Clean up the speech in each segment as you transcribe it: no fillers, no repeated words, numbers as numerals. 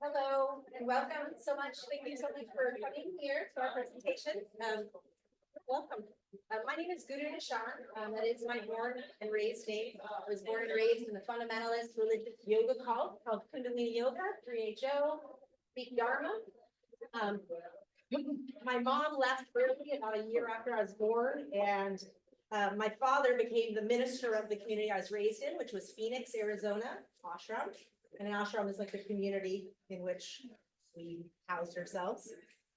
Hello and welcome so much. Thank you so much for coming here to our presentation. Welcome. My name is GuruNischan. That is my born and raised name. I was born and raised in the fundamentalist religious yoga cult called Kundalini Yoga, 3HO, Sikh Dharma. My mom left early, about a year after I was born, and my father became the minister of the community I was raised in, which was Phoenix, Arizona, ashram. And an ashram is like the community in which we housed ourselves.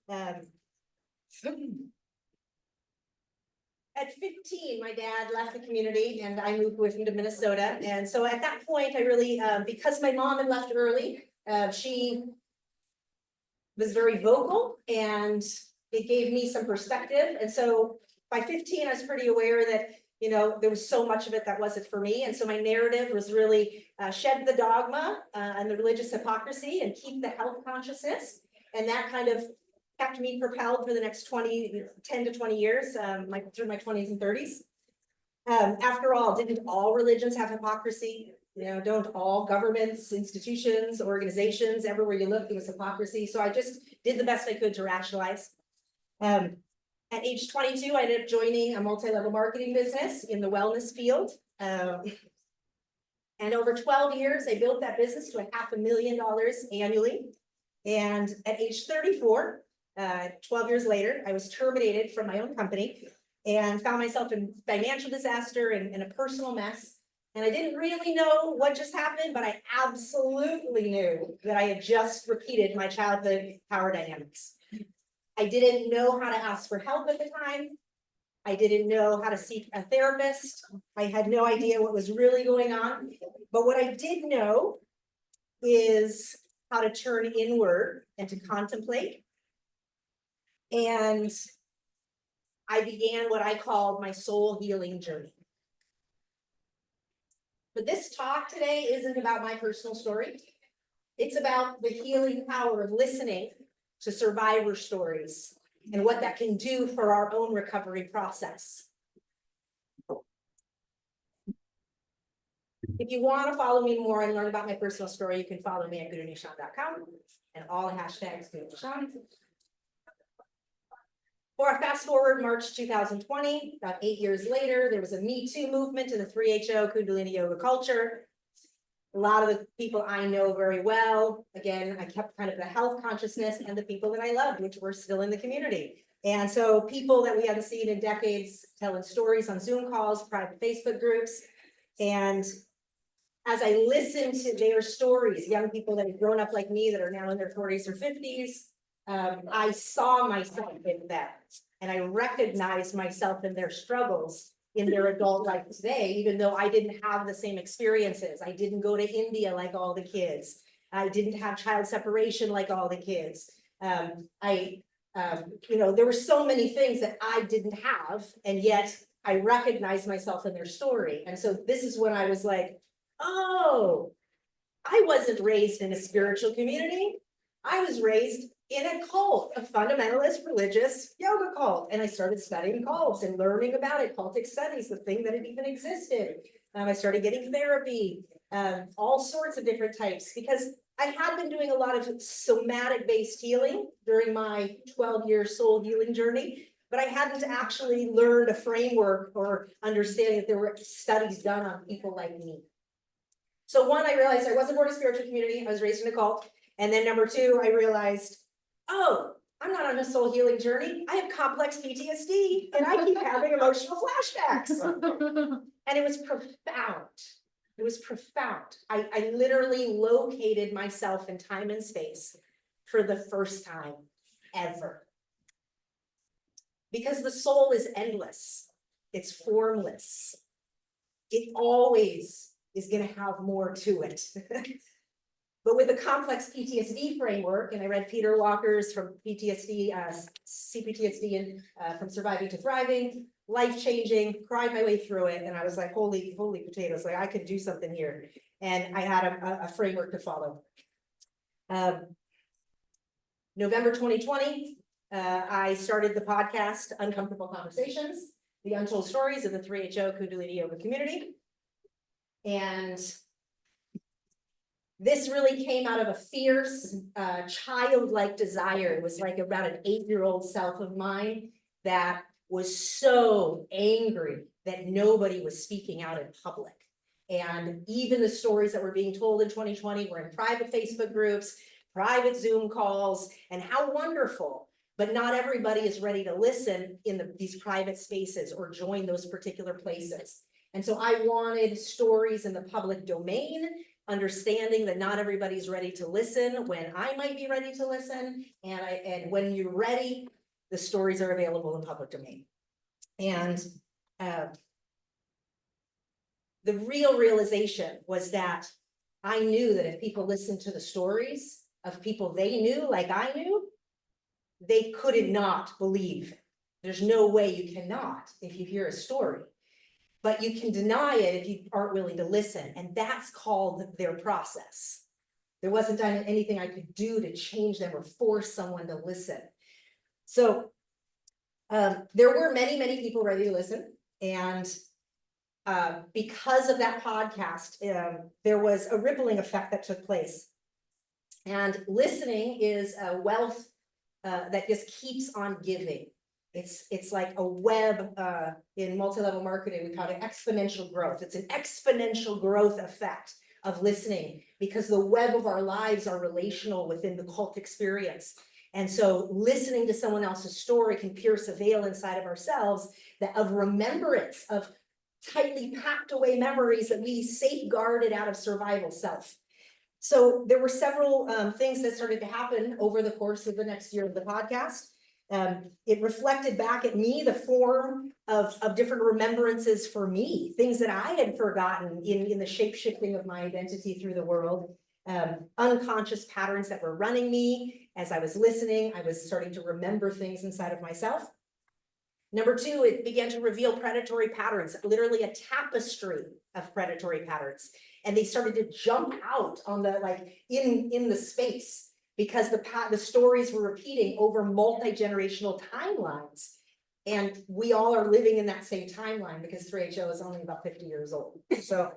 At 15, my dad left the community and I moved with him to Minnesota. And so at that point, I really, because my mom had left early, she was very vocal and it gave me some perspective. And so by 15, I was pretty aware that, you know, there was so much of it that wasn't for me. And so my narrative was really shed the dogma and the religious hypocrisy and keep the health consciousness. And that kind of kept me propelled for the next 10 to 20 years, through my 20s and 30s. After all, didn't all religions have hypocrisy? You know, don't all governments, institutions, organizations, everywhere you look, there was hypocrisy. So I just did the best I could to rationalize. At age 22, I ended up joining a multi-level marketing business in the wellness field. And over 12 years, I built that business to $500,000 annually. And at age 34, 12 years later, I was terminated from my own company and found myself in financial disaster and a personal mess. And I didn't really know what just happened, but I absolutely knew that I had just repeated my childhood power dynamics. I didn't know how to ask for help at the time. I didn't know how to seek a therapist. I had no idea what was really going on. But what I did know is how to turn inward and to contemplate. And I began what I called my soul healing journey. But this talk today isn't about my personal story. It's about the healing power of listening to survivor stories and what that can do for our own recovery process. If you want to follow me more and learn about my personal story, you can follow me at GuruNischan.com and all the hashtags GuruNischan. For a fast forward, March 2020, about 8 years later, there was a Me Too movement in the 3HO Kundalini yoga culture. A lot of the people I know very well, again, I kept kind of the health consciousness and the people that I loved, which were still in the community. And so people that we hadn't seen in decades telling stories on Zoom calls, private Facebook groups. And as I listened to their stories, young people that had grown up like me that are now in their 40s or 50s, I saw myself in them and I recognized myself in their struggles in their adult life today, even though I didn't have the same experiences. I didn't go to India like all the kids. I didn't have child separation like all the kids. You know, there were so many things that I didn't have, and yet I recognized myself in their story. And so this is when I was like, oh, I wasn't raised in a spiritual community. I was raised in a cult, a fundamentalist religious yoga cult. And I started studying cults and learning about it, cultic studies, the thing that it even existed. I started getting therapy, all sorts of different types, because I had been doing a lot of somatic-based healing during my 12-year soul healing journey, but I hadn't actually learned a framework or understanding that there were studies done on people like me. So one, I realized I wasn't born in a spiritual community. I was raised in a cult. And then number two, I realized, oh, I'm not on a soul healing journey. I have complex PTSD and I keep having emotional flashbacks. And it was profound. It was profound. I literally located myself in time and space for the first time ever. Because the soul is endless. It's formless. It always is going to have more to it. But with a complex PTSD framework, and I read Peter Walker's from PTSD, CPTSD, and from Surviving to Thriving, life-changing, cried my way through it, and I was like, holy potatoes, like I could do something here. And I had a framework to follow. November 2020, I started the podcast, Uncomfortable Conversations, the untold stories of the 3HO Kundalini yoga community. And This really came out of a fierce, childlike desire. It was like about an 8-year-old self of mine that was so angry that nobody was speaking out in public. And even the stories that were being told in 2020 were in private Facebook groups, private Zoom calls, and how wonderful. But not everybody is ready to listen in these private spaces or join those particular places. And so I wanted stories in the public domain, understanding that not everybody's ready to listen when I might be ready to listen. And when you're ready, the stories are available in public domain. And the real realization was that I knew that if people listened to the stories of people they knew, like I knew, they could not believe. There's no way you cannot if you hear a story, but you can deny it if you aren't willing to listen. And that's called their process. There wasn't anything I could do to change them or force someone to listen. So there were many, many people ready to listen. And because of that podcast, there was a rippling effect that took place. And listening is a wealth that just keeps on giving. It's like a web in multi-level marketing, we call it exponential growth. It's an exponential growth effect of listening because the web of our lives are relational within the cult experience. And so listening to someone else's story can pierce a veil inside of ourselves of remembrance, of tightly packed away memories that we safeguarded out of survival self. So there were several things that started to happen over the course of the next year of the podcast. It reflected back at me the form of different remembrances for me, things that I had forgotten in the shape-shifting of my identity through the world, unconscious patterns that were running me. As I was listening, I was starting to remember things inside of myself. Number two, it began to reveal predatory patterns, literally a tapestry of predatory patterns. And they started to jump out on the, like in the space because the stories were repeating over multi-generational timelines. And we all are living in that same timeline because 3HO is only about 50 years old. So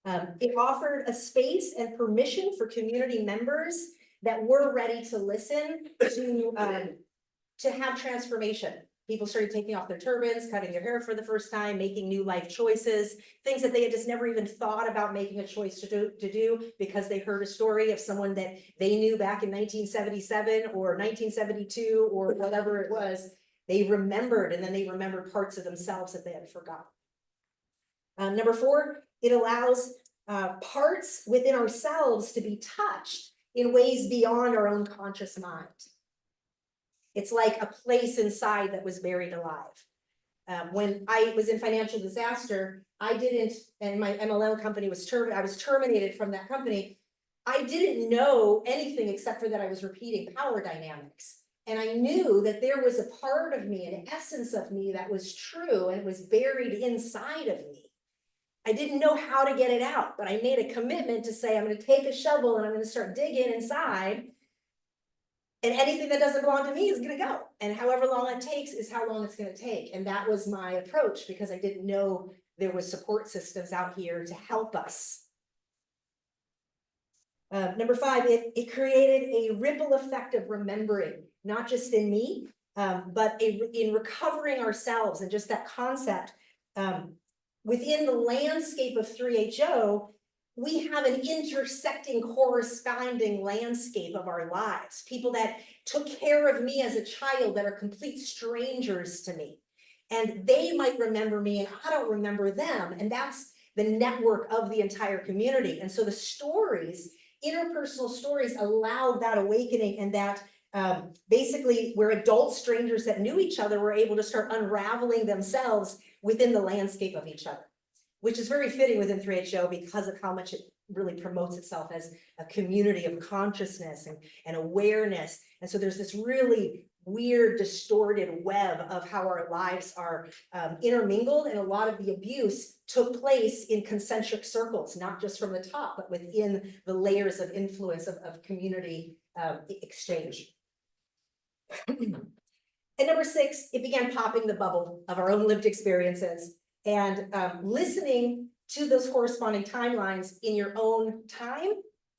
it offered a space and permission for community members that were ready to listen to have transformation. People started taking off their turbans, cutting their hair for the first time, making new life choices, things that they had just never even thought about making a choice to do because they heard a story of someone that they knew back in 1977 or 1972 or whatever it was. They remembered, and then they remembered parts of themselves that they had forgotten. Number four, it allows parts within ourselves to be touched in ways beyond our own conscious mind. It's like a place inside that was buried alive. When I was in financial disaster, and my MLM company I was terminated from that company. I didn't know anything except for that I was repeating power dynamics. And I knew that there was a part of me, an essence of me that was true and it was buried inside of me. I didn't know how to get it out, but I made a commitment to say, I'm going to take a shovel and I'm going to start digging inside. And anything that doesn't belong to me is going to go. And however long it takes is how long it's going to take. And that was my approach because I didn't know there was support systems out here to help us. Number five, it created a ripple effect of remembering, not just in me, but in recovering ourselves and just that concept. Within the landscape of 3HO, we have an intersecting, corresponding landscape of our lives. People that took care of me as a child that are complete strangers to me. And they might remember me and I don't remember them. And that's the network of the entire community. And so the stories, interpersonal stories, allowed that awakening, and that basically where adult strangers that knew each other were able to start unraveling themselves within the landscape of each other, which is very fitting within 3HO because of how much it really promotes itself as a community of consciousness and awareness. And so there's this really weird, distorted web of how our lives are intermingled, and a lot of the abuse took place in concentric circles, not just from the top, but within the layers of influence of community exchange. And number six, it began popping the bubble of our own lived experiences and listening to those corresponding timelines in your own time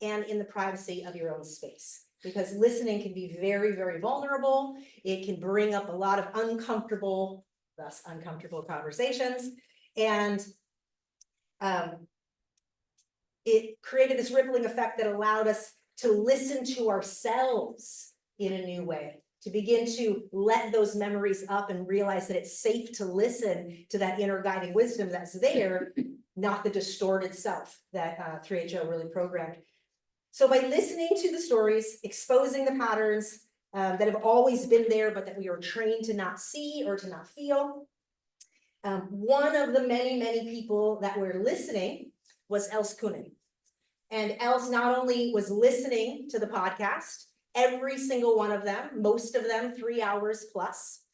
and in the privacy of your own space. Because listening can be very, very vulnerable. It can bring up a lot of uncomfortable, thus uncomfortable conversations. And it created this rippling effect that allowed us to listen to ourselves in a new way, to begin to let those memories up and realize that it's safe to listen to that inner guiding wisdom that's there, not the distorted self that 3HO really programmed. So by listening to the stories, exposing the patterns that have always been there, but that we are trained to not see or to not feel, one of the many, many people that were listening was Els Coenen. And Els not only was listening to the podcast, every single one of them, most of them 3 hours plus,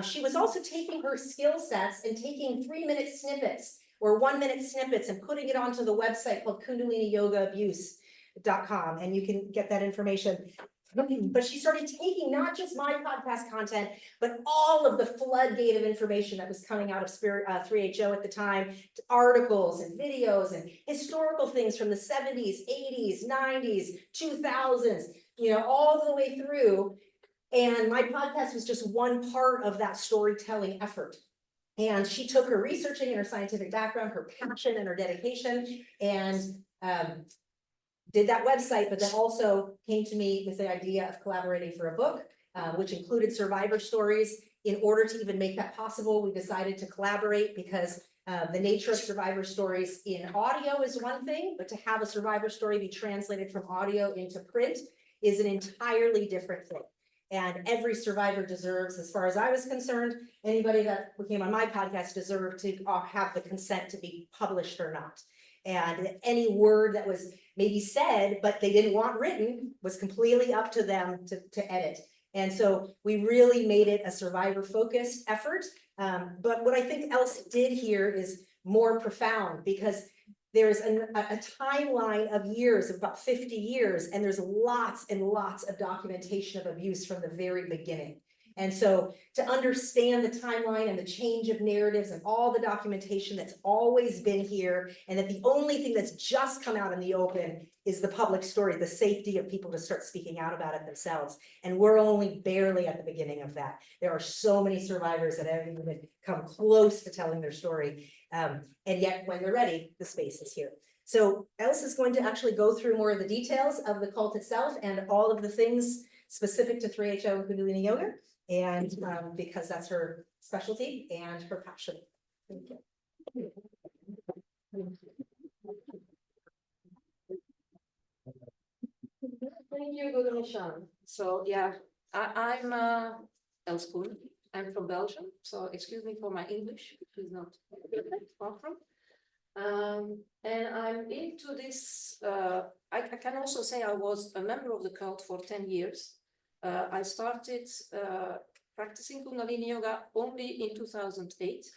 she was also taking her skill sets and taking 3-minute snippets or 1-minute snippets and putting it onto the website called KundaliniYogaAbuse.com, and you can get that information. But she started taking not just my podcast content, but all of the floodgate of information that was coming out of 3HO at the time, articles and videos and historical things from the 70s, 80s, 90s, 2000s, you know, all the way through. And my podcast was just one part of that storytelling effort. And she took her researching and her scientific background, her passion and her dedication, and did that website, but then also came to me with the idea of collaborating for a book, which included survivor stories. In order to even make that possible, we decided to collaborate because the nature of survivor stories in audio is one thing, but to have a survivor story be translated from audio into print is an entirely different thing. And every survivor deserves, as far as I was concerned, anybody that came on my podcast deserved to have the consent to be published or not. And any word that was maybe said, but they didn't want written, was completely up to them to edit. And so we really made it a survivor-focused effort. But what I think Els did here is more profound, because there's a timeline of years, of about 50 years, and there's lots and lots of documentation of abuse from the very beginning. And so to understand the timeline and the change of narratives and all the documentation that's always been here, and that the only thing that's just come out in the open is the public story, the safety of people to start speaking out about it themselves. And we're only barely at the beginning of that. There are so many survivors that haven't even come close to telling their story. And yet when they're ready, the space is here. So Els is going to actually go through more of the details of the cult itself and all of the things specific to 3HO and Kundalini Yoga. And because that's her specialty and her passion. Thank you. Thank you, GuruNischan. So yeah, I'm Els Coenen. I'm from Belgium, so excuse me for my English, which is not far from. And I'm into this. I can also say I was a member of the cult for 10 years. I started practicing Kundalini Yoga only in 2008.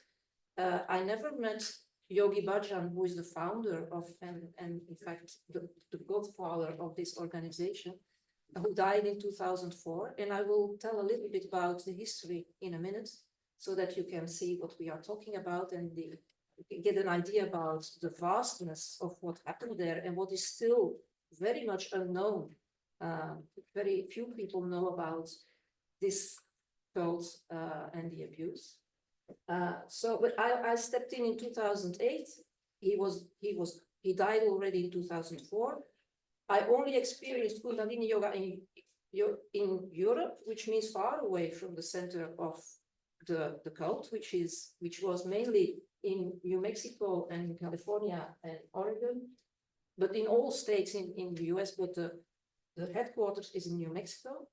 I never met Yogi Bhajan, who is the founder of, and in fact, the godfather of this organization, who died in 2004. And I will tell a little bit about the history in a minute, so that you can see what we are talking about and get an idea about the vastness of what happened there and what is still very much unknown. Very few people know about this cult and the abuse. But I stepped in 2008. He died already in 2004. I only experienced Kundalini Yoga in Europe, which means far away from the center of the cult, which was mainly in New Mexico and California and Oregon, but in all states in the US, but the headquarters is in New Mexico.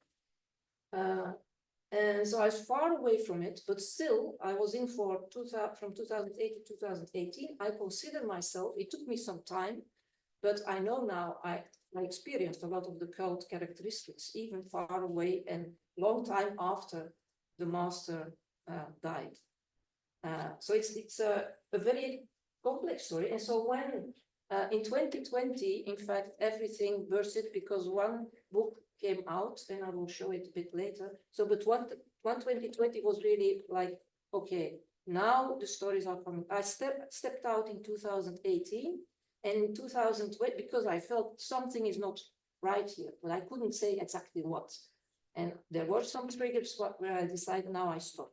And so I was far away from it, but still I was in from 2008 to 2018. I consider myself, it took me some time, but I know now I experienced a lot of the cult characteristics, even far away and long time after the master died. So it's a very complex story. And so when in 2020, in fact, everything bursted because one book came out, and I will show it a bit later. So, but 2020 was really like, okay, now the stories are coming. I stepped out in 2018, And in 2020, because I felt something is not right here, but I couldn't say exactly what. And there were some triggers where I decided now I stop.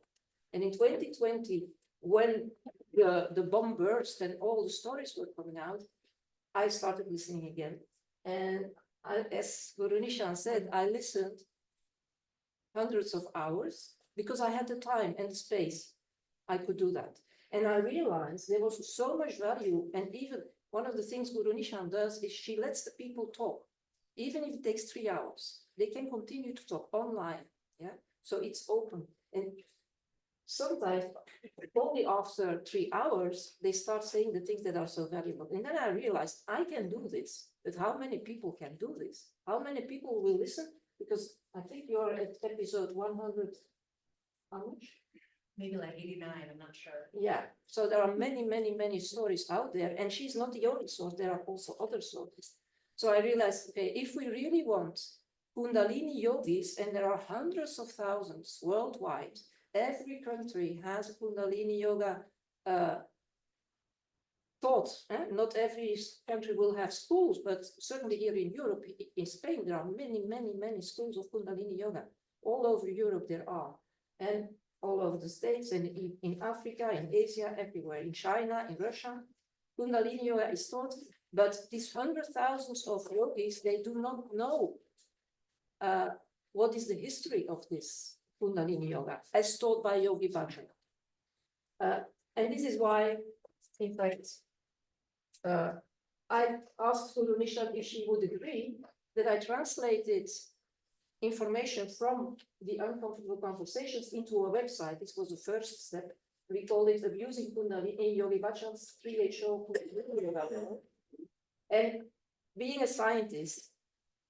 And in 2020, when the bomb burst and all the stories were coming out, I started listening again. And as GuruNischan said, I listened hundreds of hours because I had the time and the space. I could do that. And I realized there was so much value. And even one of the things GuruNischan does is she lets the people talk. Even if it takes 3 hours, they can continue to talk online. Yeah. So it's open. And sometimes only after 3 hours, they start saying the things that are so valuable. And then I realized I can do this, but how many people can do this? How many people will listen? Because I think you're at episode 100, how much? Maybe like 89, I'm not sure. Yeah, so there are many, many, many stories out there, and she's not the only source, there are also other sources. So I realized, okay, if we really want Kundalini yogis, and there are hundreds of thousands worldwide, every country has a Kundalini yoga taught. Not every country will have schools, but certainly here in Europe, in Spain, there are many, many, many schools of Kundalini yoga. All over Europe there are. And all over the States, and in Africa, in Asia, everywhere, in China, in Russia, Kundalini yoga is taught, but these hundreds of thousands of yogis, they do not know what is the history of this Kundalini yoga, as taught by Yogi Bhajan. And this is why, in fact, I asked GuruNischan if she would agree that I translated information from the uncomfortable conversations into a website. This was the first step. We call it Abusing Kundalini in Yogi Bhajan's 3-day show. And being a scientist,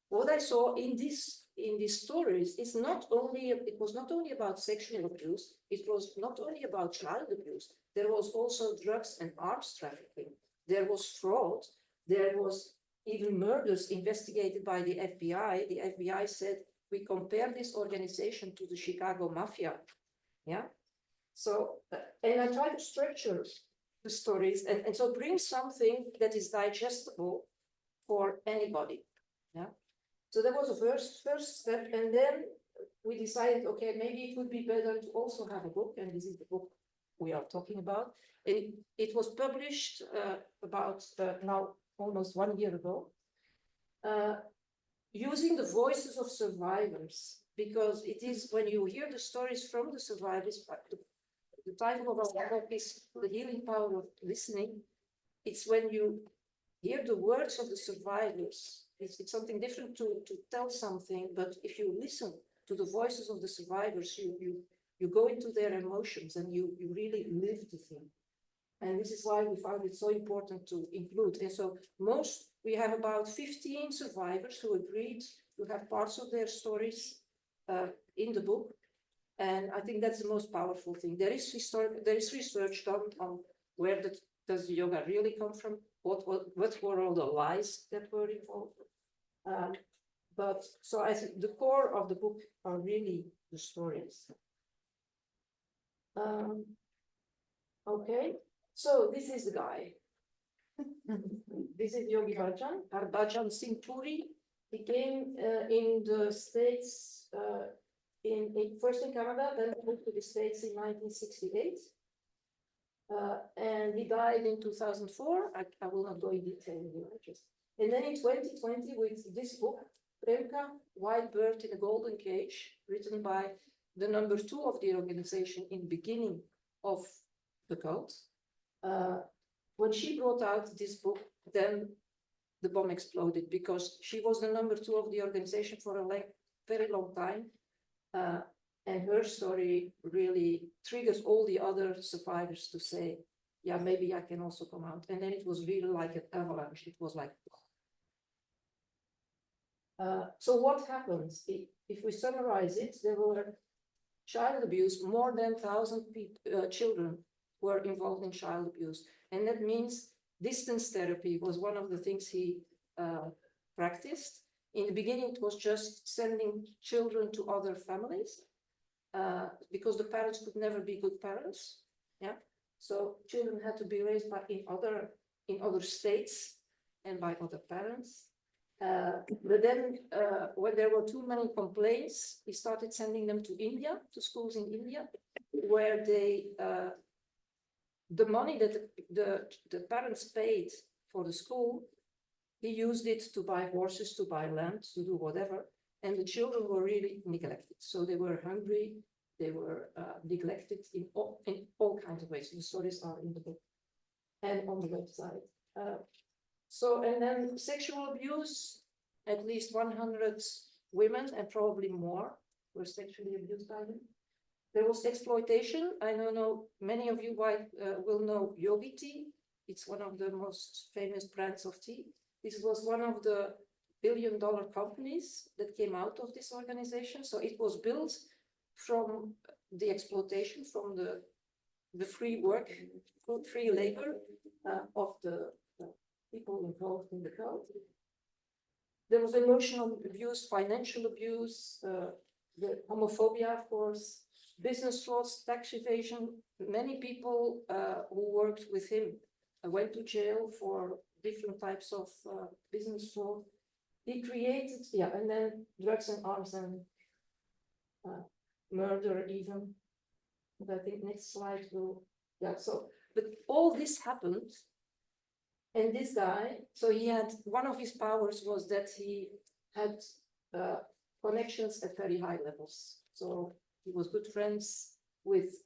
what I saw in these stories is it was not only about sexual abuse, it was not only about child abuse, there was also drugs and arms trafficking, there was fraud, there was even murders investigated by the FBI. The FBI said, we compare this organization to the Chicago Mafia. Yeah. So, and I try to structure the stories and so bring something that is digestible for anybody. Yeah. So that was the first step. And then we decided, okay, maybe it would be better to also have a book. And this is the book we are talking about. And it was published about now almost 1 year ago. Using the voices of survivors, because it is when you hear the stories from the survivors, the title of our book is The Healing Power of Listening. It's when you hear the words of the survivors. It's something different to tell something, but if you listen to the voices of the survivors, you go into their emotions and you really live the thing. And this is why we found it so important to include. And so we have about 15 survivors who agreed to have parts of their stories in the book. And I think that's the most powerful thing. There is research done on where does the yoga really come from? What were all the lies that were involved? But so I think the core of the book are really the stories. Okay. So this is the guy. This is Yogi Bhajan, Bhajan Singh Puri. He came in the States first in Canada, then moved to the States in 1968. And he died in 2004. I will not go in detail here. And then in 2020, with this book, Premka, White Bird in a Golden Cage, written by the number 2 of the organization in the beginning of the cult. When she brought out this book, then the bomb exploded because she was the number 2 of the organization for a very long time. And her story really triggers all the other survivors to say, yeah, maybe I can also come out. And then it was really like an avalanche. It was like, so what happens? If we summarize it, there were child abuse, more than 1,000 children were involved in child abuse. And that means distance therapy was one of the things he practiced. In the beginning, it was just sending children to other families because the parents could never be good parents. Yeah, so children had to be raised in other states. and by other parents. But then when there were too many complaints, he started sending them to India, to schools in India, where they, the money that the parents paid for the school, he used it to buy horses, to buy land, to do whatever. And the children were really neglected. So they were hungry, they were neglected in all kinds of ways. The stories are in the book and on the website. And then sexual abuse, at least 100 women and probably more were sexually abused by him. There was exploitation. I don't know, many of you will know Yogi tea. It's one of the most famous brands of tea. This was one of the billion-dollar companies that came out of this organization. So it was built from the exploitation, from the free work, free labor of the people involved in the cult. There was emotional abuse, financial abuse, the homophobia, of course, business frauds, tax evasion. Many people who worked with him went to jail for different types of business fraud. He created, and then drugs and arms and murder even. But I think next slide will, but all this happened. And this guy, so he had, one of his powers was that he had connections at very high levels. So he was good friends with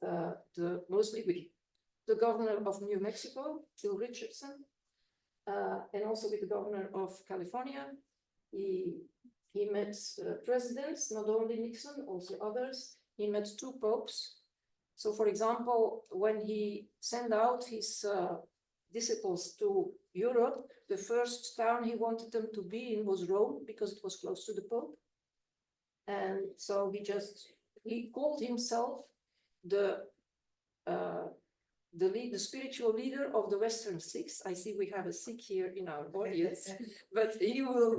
mostly with the governor of New Mexico, Phil Richardson, and also with the governor of California. He met presidents, not only Nixon, also others. He met 2 popes. So for example, when he sent out his disciples to Europe, the first town he wanted them to be in was Rome, because it was close to the Pope. And so he called himself the spiritual leader of the Western Sikhs. I see we have a Sikh here in our audience, but he will a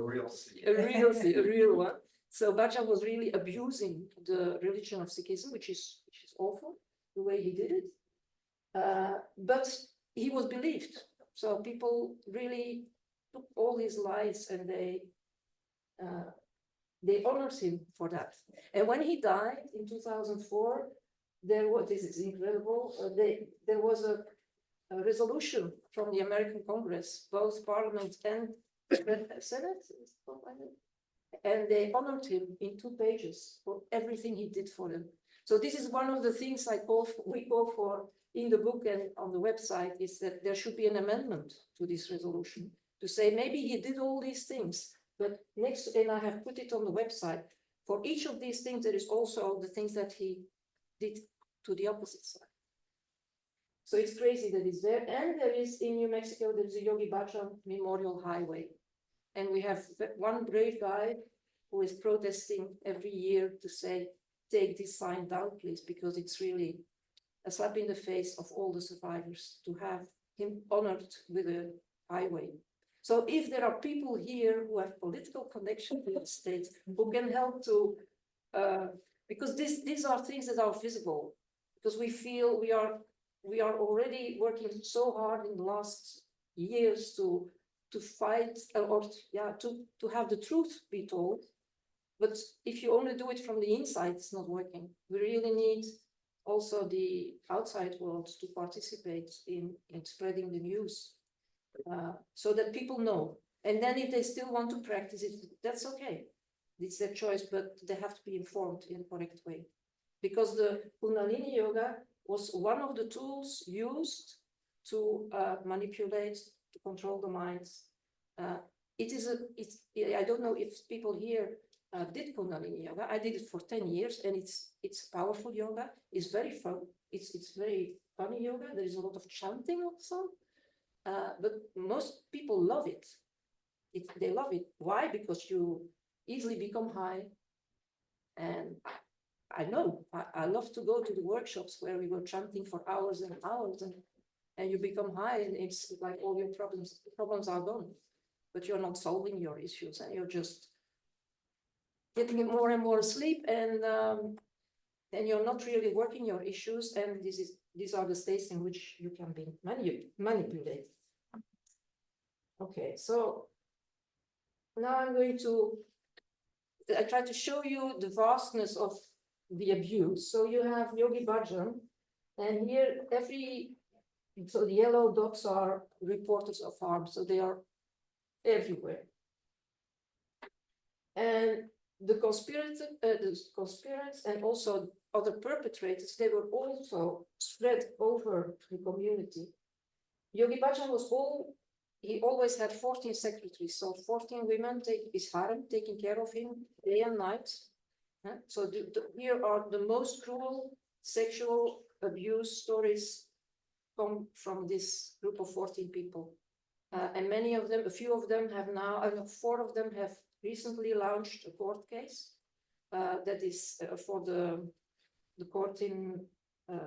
real one. So Bhajan was really abusing the religion of Sikhism, which is awful the way he did it. But he was believed. So people really took all his lies and they honored him for that. And when he died in 2004, this is incredible, there was a resolution from the American Congress, both Parliament and Senate, and they honored him in 2 pages for everything he did for them. So this is one of the things we call for in the book and on the website, is that there should be an amendment to this resolution to say maybe he did all these things, but next, and I have put it on the website, for each of these things, there is also the things that he did to the opposite side. So it's crazy that it's there. And there is, in New Mexico, there is a Yogi Bhajan Memorial Highway. And we have one brave guy who is protesting every year to say, take this sign down, please, because it's really a slap in the face of all the survivors to have him honored with a highway. So if there are people here who have political connections with the state, who can help to, because these are things that are visible, because we feel we are already working so hard in the last years to fight to have the truth be told. But if you only do it from the inside, it's not working. We really need also the outside world to participate in spreading the news, so that people know. And then if they still want to practice it, that's okay. It's their choice, but they have to be informed in a correct way. Because the Kundalini yoga was one of the tools used to manipulate, to control the minds. I don't know if people here did Kundalini yoga. I did it for 10 years, and it's powerful yoga. It's very fun. It's very funny yoga. There is a lot of chanting also, but most people love it. They love it. Why? Because you easily become high. And I know I love to go to the workshops where we were chanting for hours and hours, and you become high, and it's like all your problems are gone, but you're not solving your issues, and you're just getting more and more asleep, and you're not really working your issues. And these are the states in which you can be manipulated. Okay, so now I try to show you the vastness of the abuse. So you have Yogi Bhajan, and here so the yellow dots are reporters of harm, so they are everywhere. And the conspirators and also other perpetrators, they were also spread over the community. Yogi Bhajan he always had 14 secretaries, so 14 women his harem, taking care of him day and night. So here are the most cruel sexual abuse stories come from this group of 14 people. And many of them, a few of them have now, 4 of them have recently launched a court case that is for the court in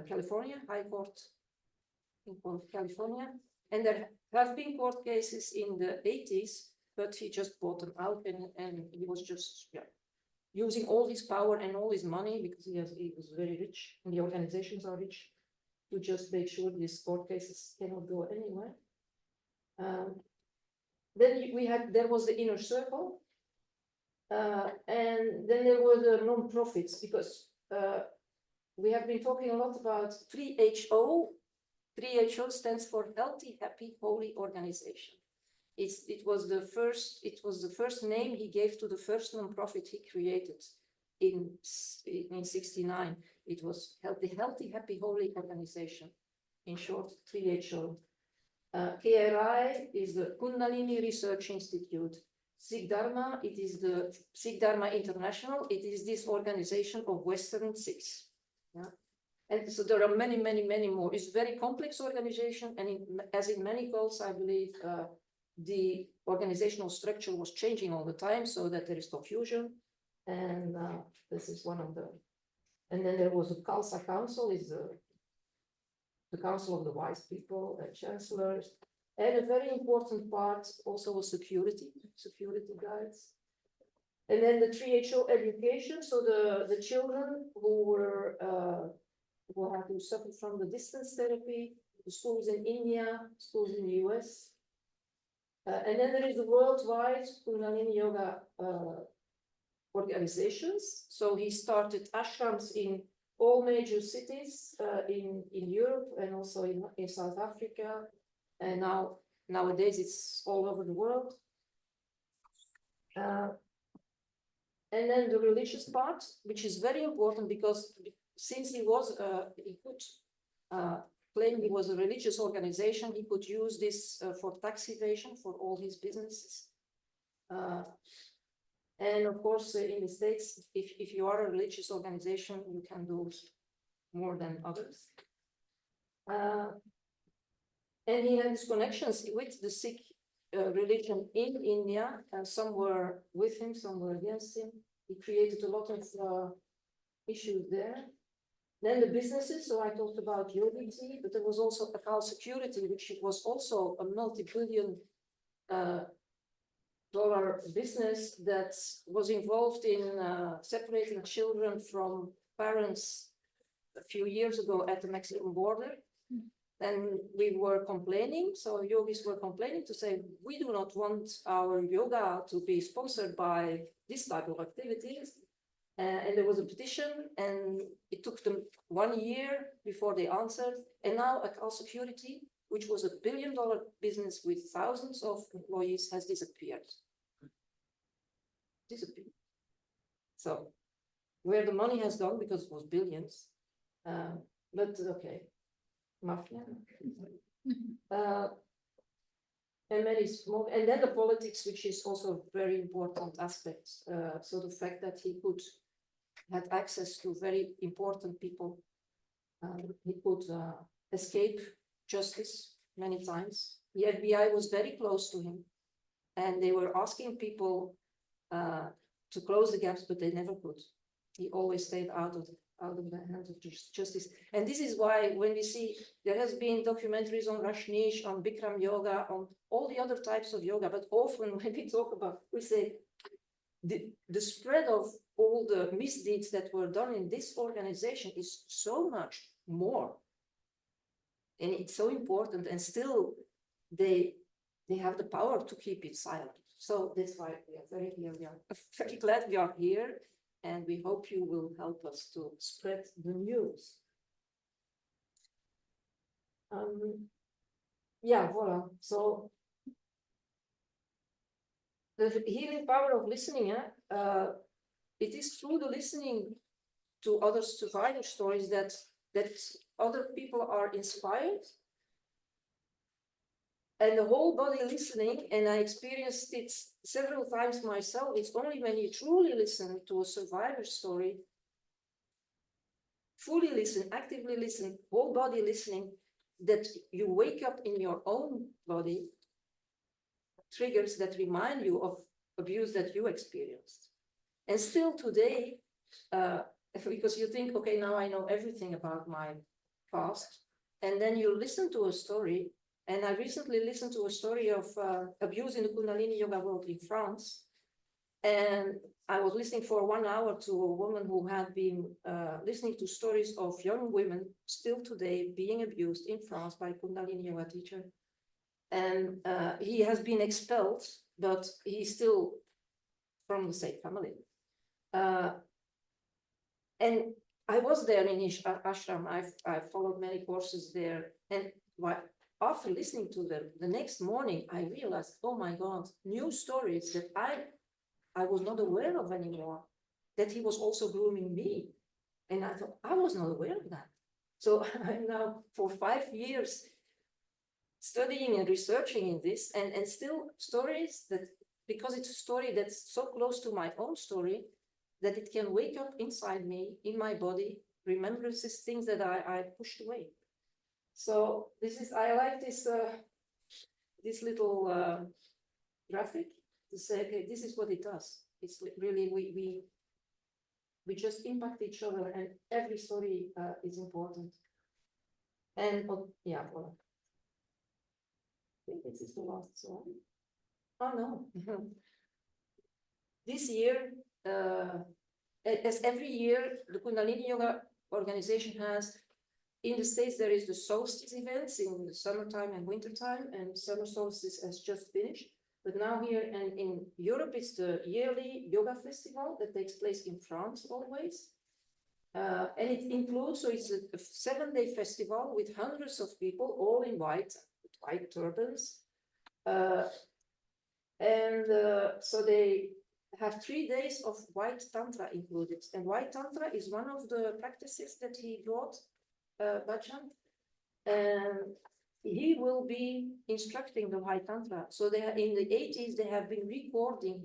California, High Court in California. And there have been court cases in the 80s, but he just bought them out, and he was just using all his power and all his money, because he was very rich, and the organizations are rich, to just make sure these court cases cannot go anywhere. Then there was the inner circle, and then there were the non-profits, because we have been talking a lot about 3HO. 3HO stands for Healthy, Happy, Holy Organization. It was the first name he gave to the first non-profit he created in 1969. It was Healthy, Happy, Holy Organization. In short, 3HO. KRI is the Kundalini Research Institute. Sikh Dharma, it is the Sikh Dharma International. It is this organization of Western Sikhs. Yeah? And so there are many, many, many more. It's a very complex organization, and as in many cults, I believe the organizational structure was changing all the time, so that there is confusion. And this is one of them. And then there was a Khalsa Council, is the Council of the Wise People, chancellors, and a very important part also was security guides. And then the 3HO education, so the children who had to suffer from the distance therapy, the schools in India, schools in the US. And then there is the worldwide Kundalini Yoga organizations. So he started ashrams in all major cities in Europe and also in South Africa. And nowadays it's all over the world. And then the religious part, which is very important, because since he could claim he was a religious organization, he could use this for tax evasion for all his businesses. And of course, in the States, if you are a religious organization, you can do more than others. And he had his connections with the Sikh religion in India. Some were with him, some were against him. He created a lot of issues there. Then the businesses, so I talked about Yogi, but there was also Akal Security, which was also a multi-billion dollar business that was involved in separating children from parents a few years ago at the Mexican border. And we were complaining, so yogis were complaining to say, we do not want our yoga to be sponsored by this type of activities. And there was a petition, and it took them 1 year before they answered. And now Akal Security, which was $1 billion business with thousands of employees, has disappeared. So where the money has gone, because it was billions, but okay, mafia. And many small, and then the politics, which is also a very important aspect. So the fact that he had access to very important people, he could escape justice many times. The FBI was very close to him, and they were asking people to close the gaps, but they never could. He always stayed out of the hands of justice. And this is why when we see, there has been documentaries on Rajneesh, on Bikram yoga, on all the other types of yoga, but often when we talk about, we say, the spread of all the misdeeds that were done in this organization is so much more. And it's so important, and still they they have the power to keep it silent. So that's why we are very very glad we are here, and we hope you will help us to spread the news. Yeah, voilà. So the healing power of listening, it is through the listening to other survivor stories that other people are inspired. And the whole body listening, and I experienced it several times myself, it's only when you truly listen to a survivor story, fully listen, actively listen, whole body listening, that you wake up in your own body, triggers that remind you of abuse that you experienced. And still today, because you think, okay, now I know everything about my past, and then you listen to a story. And I recently listened to a story of abuse in the Kundalini yoga world in France. And I was listening for 1 hour to a woman who had been listening to stories of young women still today being abused in France by a Kundalini yoga teacher. And he has been expelled, but he's still from the same family. And I was there in his ashram. I followed many courses there. And after listening to them, the next morning, I realized, oh my God, new stories that I was not aware of anymore, that he was also grooming me. And I thought, I was not aware of that. So I'm now for 5 years studying and researching in this, and still stories that, because it's a story that's so close to my own story, that it can wake up inside me, in my body, remembrances, things that I pushed away. So I like this little graphic to say, okay, this is what it does. It's really, we just impact each other, and every story is important. And yeah, well, I think this is the last slide. Oh no. This year, as every year, the Kundalini Yoga organization has, in the States, there is the solstice events in the summertime and wintertime, and summer solstice has just finished. But now here and in Europe, it's the yearly yoga festival that takes place in France always. And it includes, so it's a 7-day festival with hundreds of people, all in white turbans. So they have 3 days of white tantra included. And white tantra is one of the practices that he brought, Bhajan. And he will be instructing the white tantra. So they are, in the 80s, they have been recording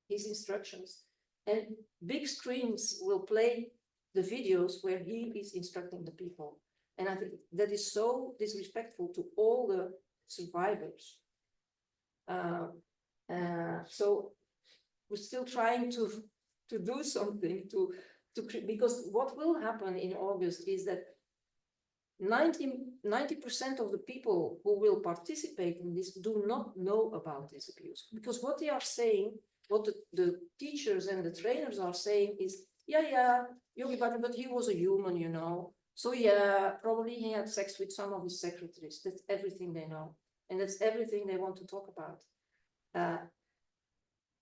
his instructions. And big screens will play the videos where he is instructing the people. And I think that is so disrespectful to all the survivors. So we're still trying to do something because what will happen in August is that 90% of the people who will participate in this do not know about this abuse, because what they are saying, what the teachers and the trainers are saying is, yeah, Yogi Bhajan, but he was a human, you know. So yeah, probably he had sex with some of his secretaries. That's everything they know. And that's everything they want to talk about.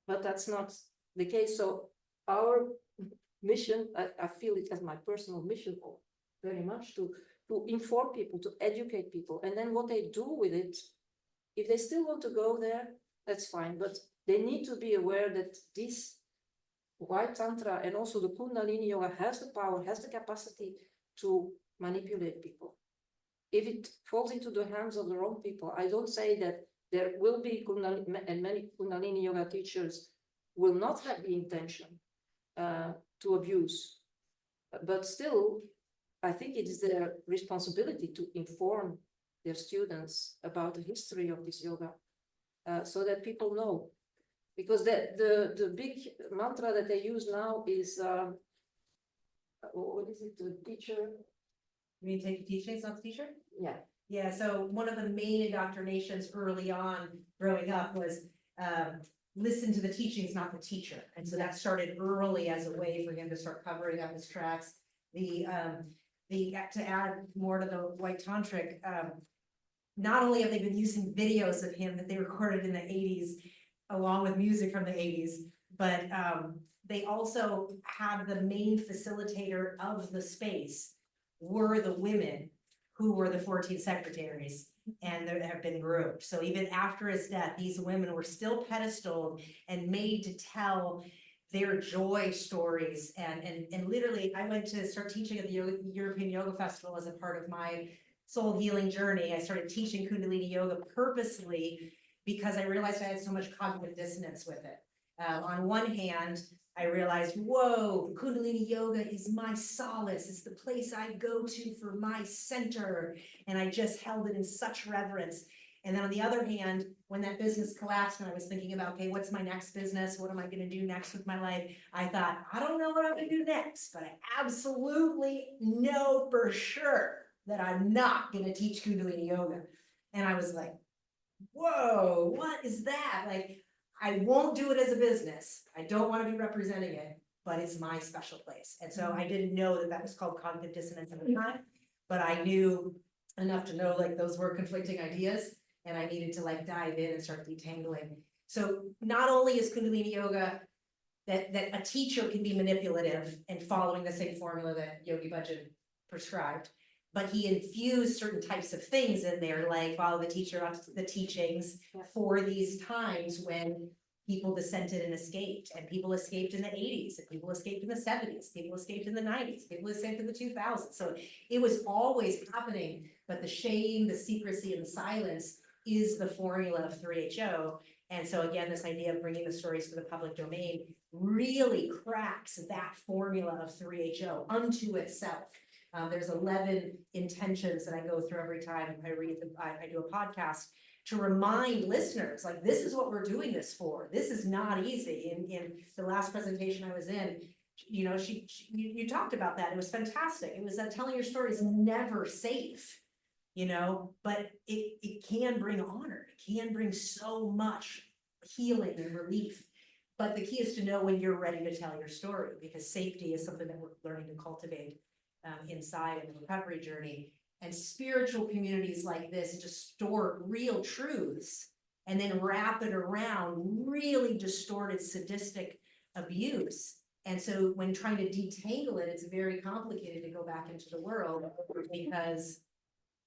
But that's not the case. So our mission, I feel it as my personal mission very much, to inform people, to educate people. And then what they do with it, if they still want to go there, that's fine. But they need to be aware that this white tantra and also the Kundalini yoga has the power, has the capacity to manipulate people. If it falls into the hands of the wrong people, I don't say that there will be and many Kundalini yoga teachers will not have the intention to abuse, but still, I think it is their responsibility to inform their students about the history of this yoga, so that people know. Because the big mantra that they use now is, what is it, the teacher? You mean take the teachings, not the teacher? Yeah. Yeah, so one of the main indoctrinations early on growing up was listen to the teachings, not the teacher. And so that started early as a way for him to start covering up his tracks. To add more to the white tantric, not only have they been using videos of him that they recorded in the 80s, along with music from the 80s, but they also have the main facilitator of the space were the women who were the 14 secretaries, and there have been grouped. So even after his death, these women were still pedestaled and made to tell their joy stories. And literally, I went to start teaching at the European Yoga Festival as a part of my soul healing journey. I started teaching Kundalini yoga purposely because I realized I had so much cognitive dissonance with it. On one hand, I realized, whoa, Kundalini yoga is my solace. It's the place I go to for my center. And I just held it in such reverence. And then on the other hand, when that business collapsed and I was thinking about, okay, what's my next business? What am I going to do next with my life? I thought, I don't know what I'm going to do next, but I absolutely know for sure that I'm not going to teach Kundalini yoga. And I was like, whoa, what is that? Like, I won't do it as a business. I don't want to be representing it, but it's my special place. And so I didn't know that that was called cognitive dissonance at the time, but I knew enough to know like those were conflicting ideas and I needed to like dive in and start detangling. So not only is Kundalini yoga that a teacher can be manipulative and following the same formula that Yogi Bhajan prescribed, but he infused certain types of things in there, like follow the teacher up to the teachings for these times when people dissented and escaped, and people escaped in the 80s, and people escaped in the 70s, people escaped in the 90s, people escaped in the 2000s. So it was always happening, but the shame, the secrecy, and the silence is the formula of 3HO. And so again, this idea of bringing the stories to the public domain really cracks that formula of 3HO unto itself. There's 11 intentions that I go through every time I do a podcast to remind listeners, like, this is what we're doing this for. This is not easy. In the last presentation I was in, you know, you talked about that. It was fantastic. It was that telling your story is never safe, you know, but it can bring honor. It can bring so much healing and relief. But the key is to know when you're ready to tell your story, because safety is something that we're learning to cultivate inside of the recovery journey. And spiritual communities like this distort real truths and then wrap it around really distorted sadistic abuse. And so when trying to detangle it, it's very complicated to go back into the world, because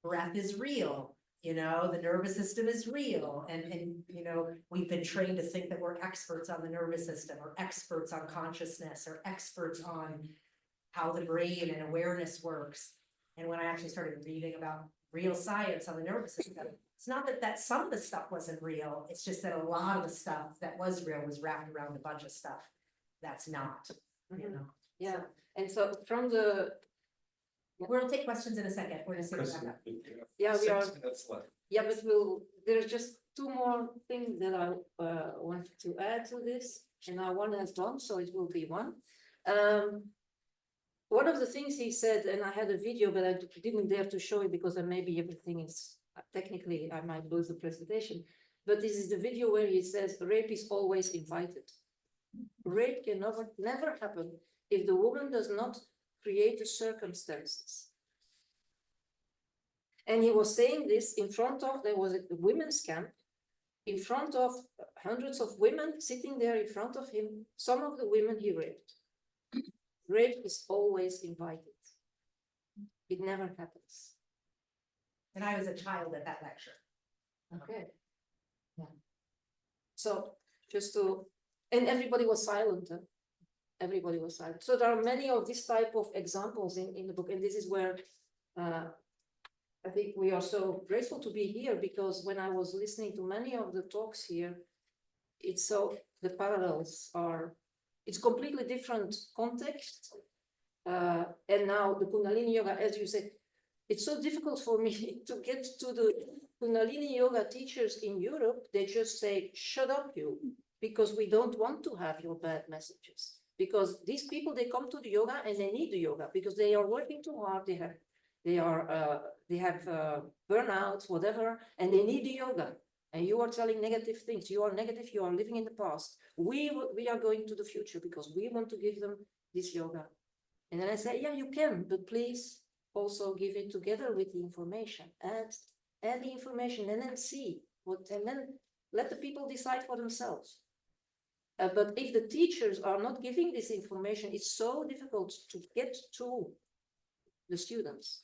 breath is real, you know, the nervous system is real. And you know, we've been trained to think that we're experts on the nervous system, or experts on consciousness, or experts on how the brain and awareness works. And when I actually started reading about real science on the nervous system, it's not that some of the stuff wasn't real, it's just that a lot of the stuff that was real was wrapped around a bunch of stuff that's not, you know. Yeah, and so from the, We'll take questions in a second. We're just gonna wrap up. yeah, we are, 6 minutes left. yeah, but there's just two more things that I wanted to add to this, and now one has done, so it will be one. One of the things he said, and I had a video, but I didn't dare to show it because then maybe everything is technically, I might lose the presentation. But this is the video where he says rape is always invited. Rape can never happen if the woman does not create the circumstances. And he was saying this in front of, there was a women's camp, in front of hundreds of women sitting there in front of him. Some of the women he raped. Rape is always invited. It never happens. And I was a child at that lecture. Okay. Yeah. So just to, and everybody was silent. Huh? Everybody was silent. So there are many of this type of examples in the book. And this is where I think we are so grateful to be here, because when I was listening to many of the talks here, it's so, the parallels are, it's completely different context. And now the Kundalini yoga, as you said, it's so difficult for me to get to the Kundalini yoga teachers in Europe. They just say, shut up you, because we don't want to have your bad messages. Because these people, they come to the yoga and they need the yoga because they are working too hard. They have burnouts, whatever, and they need the yoga. And you are telling negative things. You are negative. You are living in the past. We are going to the future because we want to give them this yoga. And then I say, yeah, you can, but please also give it together with the information. Add add the information and then see what, and then let the people decide for themselves. But if the teachers are not giving this information, it's so difficult to get to the students.